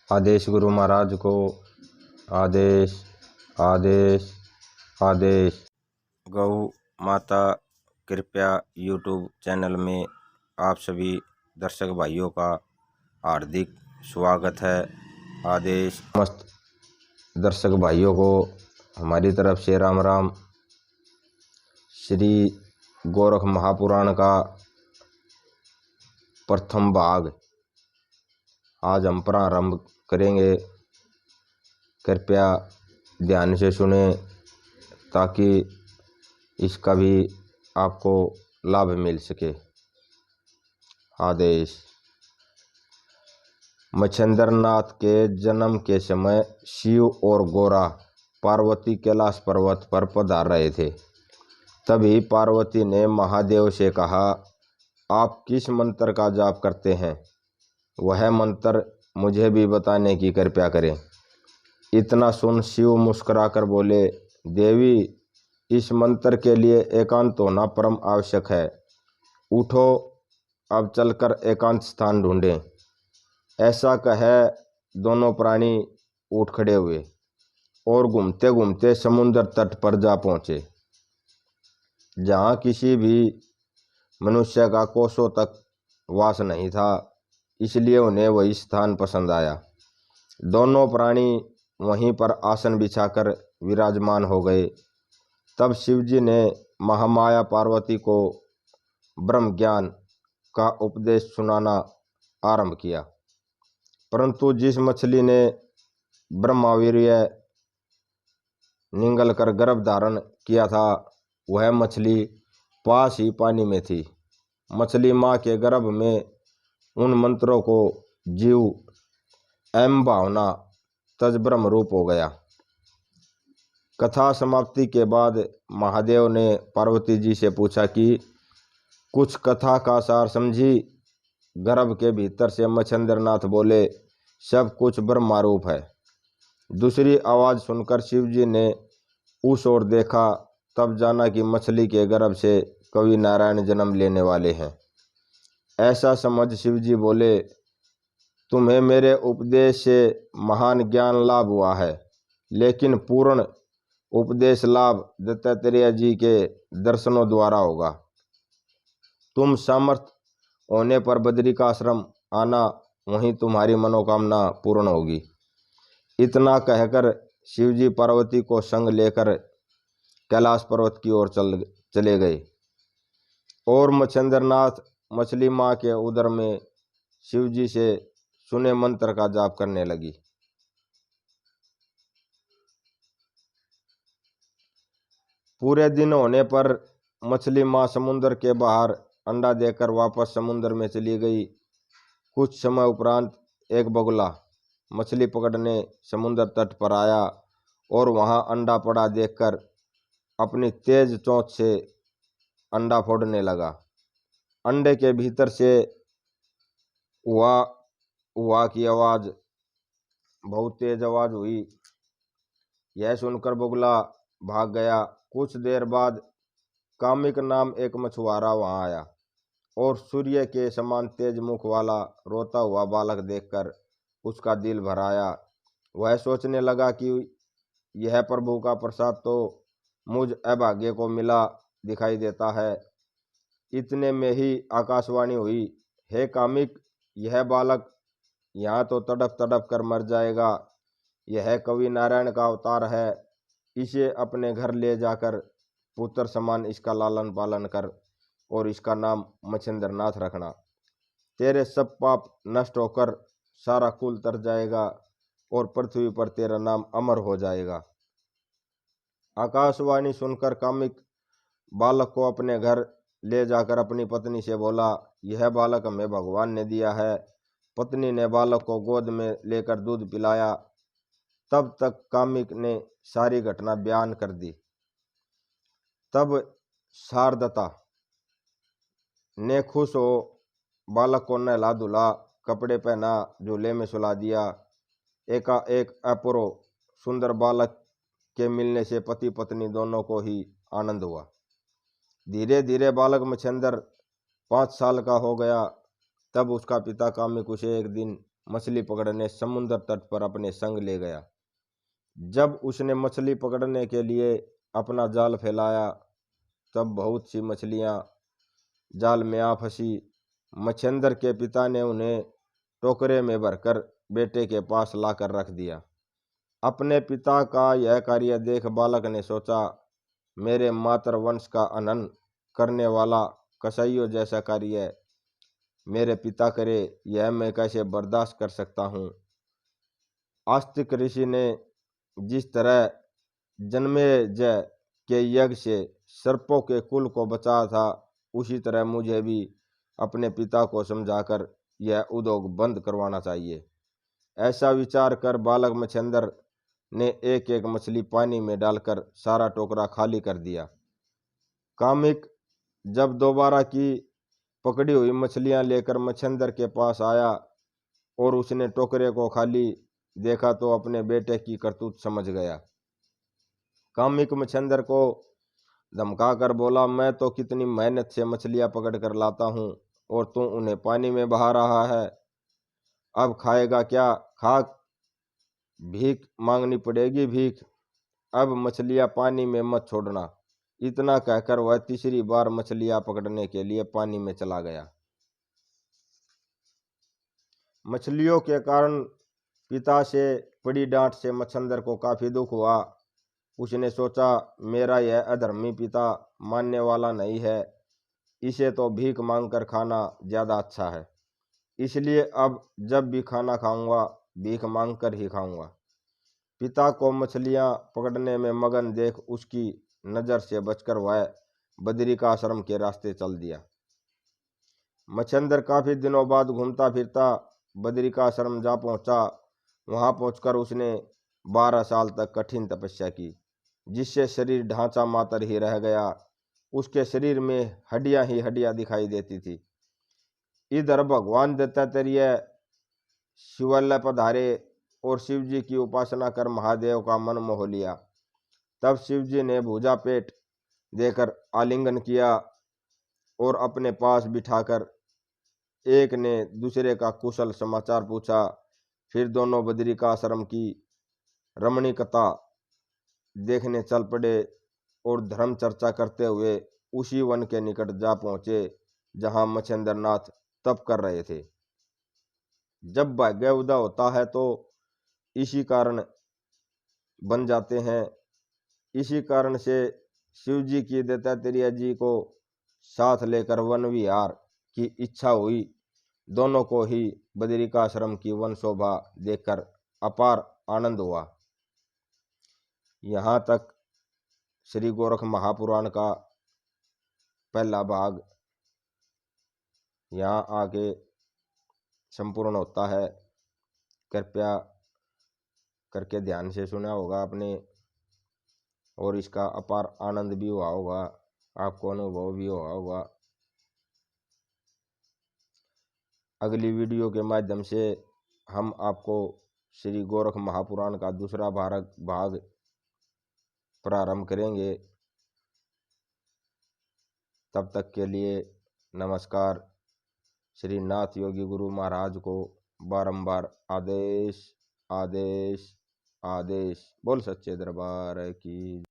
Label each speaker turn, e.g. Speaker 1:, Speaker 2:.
Speaker 1: आदेश गुरु महाराज को। आदेश आदेश आदेश। गौ माता कृपया यूट्यूब चैनल में आप सभी दर्शक भाइयों का हार्दिक स्वागत है। आदेश। समस्त दर्शक भाइयों को हमारी तरफ से राम राम। श्री गोरख महापुराण का प्रथम भाग आज हम प्रारंभ करेंगे। कृपया ध्यान से सुने ताकि इसका भी आपको लाभ मिल सके। आदेश। मच्छिंद्रनाथ के जन्म के समय शिव और गोरा पार्वती कैलाश पर्वत पर पधार रहे थे। तभी पार्वती ने महादेव से कहा, आप किस मंत्र का जाप करते हैं? वह मंत्र मुझे भी बताने की कृपया करें। इतना सुन शिव मुस्कुराकर बोले, देवी, इस मंत्र के लिए एकांत होना परम आवश्यक है। उठो, अब चलकर एकांत स्थान ढूंढें। ऐसा कहे दोनों प्राणी उठ खड़े हुए और घूमते घूमते समुद्र तट पर जा पहुंचे, जहां किसी भी मनुष्य का कोसों तक वास नहीं था, इसलिए उन्हें वही स्थान पसंद आया। दोनों प्राणी वहीं पर आसन बिछाकर विराजमान हो गए। तब शिवजी ने महामाया पार्वती को ब्रह्म ज्ञान का उपदेश सुनाना आरंभ किया, परंतु जिस मछली ने ब्रह्मावीर्य निगल कर गर्भ धारण किया था, वह मछली पास ही पानी में थी। मछली माँ के गर्भ में उन मंत्रों को जीव एवं भावना तज ब्रह्म रूप हो गया। कथा समाप्ति के बाद महादेव ने पार्वती जी से पूछा कि कुछ कथा का सार समझी? गर्भ के भीतर से मच्छिंद्रनाथ बोले, सब कुछ ब्रह्मारूप है। दूसरी आवाज़ सुनकर शिवजी ने उस ओर देखा, तब जाना कि मछली के गर्भ से कवि नारायण जन्म लेने वाले हैं। ऐसा समझ शिवजी बोले, तुम्हें मेरे उपदेश से महान ज्ञान लाभ हुआ है, लेकिन पूर्ण उपदेश लाभ दत्तात्रेय जी के दर्शनों द्वारा होगा। तुम समर्थ होने पर बद्री का आश्रम आना, वहीं तुम्हारी मनोकामना पूर्ण होगी। इतना कहकर शिवजी पार्वती को संग लेकर कैलाश पर्वत की ओर चले गए और मच्छिंद्रनाथ मछली माँ के उदर में शिवजी से सुने मंत्र का जाप करने लगी। पूरे दिन होने पर मछली माँ समुद्र के बाहर अंडा देकर वापस समुद्र में चली गई। कुछ समय उपरांत एक बगुला मछली पकड़ने समुद्र तट पर आया और वहां अंडा पड़ा देखकर अपनी तेज चोंच से अंडा फोड़ने लगा। अंडे के भीतर से हुआ की आवाज, बहुत तेज आवाज हुई। यह सुनकर बगुला भाग गया। कुछ देर बाद कामिक नाम एक मछुआरा वहां आया और सूर्य के समान तेज मुख वाला रोता हुआ बालक देखकर उसका दिल भर आया। वह सोचने लगा कि यह प्रभु का प्रसाद तो मुझ अभागे को मिला दिखाई देता है। इतने में ही आकाशवाणी हुई, हे कामिक, यह बालक यहाँ तो तड़प तड़प कर मर जाएगा। यह कवि नारायण का अवतार है। इसे अपने घर ले जाकर पुत्र समान इसका लालन पालन कर और इसका नाम मच्छिंद्रनाथ रखना। तेरे सब पाप नष्ट होकर सारा कुल तर जाएगा और पृथ्वी पर तेरा नाम अमर हो जाएगा। आकाशवाणी सुनकर कामिक बालक को अपने घर ले जाकर अपनी पत्नी से बोला, यह बालक हमें भगवान ने दिया है। पत्नी ने बालक को गोद में लेकर दूध पिलाया। तब तक कामिक ने सारी घटना बयान कर दी। तब शारदता ने खुश हो बालक को नहला धुला, कपड़े पहना, झूले में सुला दिया। एकाएक अपूर्व सुंदर बालक के मिलने से पति पत्नी दोनों को ही आनंद हुआ। धीरे धीरे बालक मच्छिंद्र 5 साल का हो गया। तब उसका पिता कामिक उसे एक दिन मछली पकड़ने समुद्र तट पर अपने संग ले गया। जब उसने मछली पकड़ने के लिए अपना जाल फैलाया तब बहुत सी मछलियां जाल में आ फंसी। मच्छिंद्र के पिता ने उन्हें टोकरे में भरकर बेटे के पास लाकर रख दिया। अपने पिता का यह कार्य देख बालक ने सोचा, मेरे मातृ वंश का हनन करने वाला कसाईयों जैसा कार्य मेरे पिता करे, यह मैं कैसे बर्दाश्त कर सकता हूँ। आस्तिक ऋषि ने जिस तरह जन्मेजय के यज्ञ से सर्पों के कुल को बचाया था, उसी तरह मुझे भी अपने पिता को समझाकर यह उद्योग बंद करवाना चाहिए। ऐसा विचार कर बालक मच्छिंद्र ने एक एक मछली पानी में डालकर सारा टोकरा खाली कर दिया। कामिक जब दोबारा की पकड़ी हुई मछलियां लेकर मच्छिंद्र के पास आया और उसने टोकरे को खाली देखा तो अपने बेटे की करतूत समझ गया। कामिक मच्छिंद्र को धमकाकर बोला, मैं तो कितनी मेहनत से मछलियां पकड़ कर लाता हूँ और तू उन्हें पानी में बहा रहा है। अब खाएगा क्या? खा, भीख मांगनी पड़ेगी, भीख। अब मछलियां पानी में मत छोड़ना। इतना कहकर वह तीसरी बार मछलियां पकड़ने के लिए पानी में चला गया। मछलियों के कारण पिता से पड़ी डांट से मच्छिंद्र को काफी दुख हुआ। उसने सोचा, मेरा यह अधर्मी पिता मानने वाला नहीं है, इसे तो भीख मांगकर खाना ज्यादा अच्छा है। इसलिए अब जब भी खाना खाऊंगा भीख मांगकर ही खाऊंगा। पिता को मछलियां पकड़ने में मगन देख उसकी नजर से बचकर वह बद्री का आश्रम के रास्ते चल दिया। मच्छिंद्र काफी दिनों बाद घूमता फिरता बद्री का आश्रम जा पहुंचा। वहां पहुंचकर उसने 12 साल तक कठिन तपस्या की, जिससे शरीर ढांचा मात्र ही रह गया। उसके शरीर में हड्डियां ही हड्डियां दिखाई देती थी। इधर भगवान दत्तात्रेय शिवालय पधारे और शिवजी की उपासना कर महादेव का मन मोह लिया। तब शिवजी ने भुजा पेट देकर आलिंगन किया और अपने पास बिठाकर एक ने दूसरे का कुशल समाचार पूछा। फिर दोनों बद्री का आश्रम की रमणीकता देखने चल पड़े और धर्म चर्चा करते हुए उसी वन के निकट जा पहुंचे जहां मच्छिंद्रनाथ तप कर रहे थे। जब भाग्य उदय होता है तो इसी कारण बन जाते हैं। इसी कारण से शिवजी की दत्तात्रेय जी को साथ लेकर वन विहार की इच्छा हुई। दोनों को ही बद्री का आश्रम की वन शोभा देखकर अपार आनंद हुआ। यहाँ तक श्री गोरख महापुराण का पहला भाग यहाँ आके संपूर्ण होता है। कृपया करके ध्यान से सुना होगा आपने और इसका अपार आनंद भी हुआ होगा, आपको अनुभव भी हुआ होगा। अगली वीडियो के माध्यम से हम आपको श्री गोरख महापुराण का दूसरा भाग प्रारंभ करेंगे। तब तक के लिए नमस्कार। श्री नाथ योगी गुरु महाराज को बारंबार आदेश आदेश आदेश। बोल सच्चे दरबार की।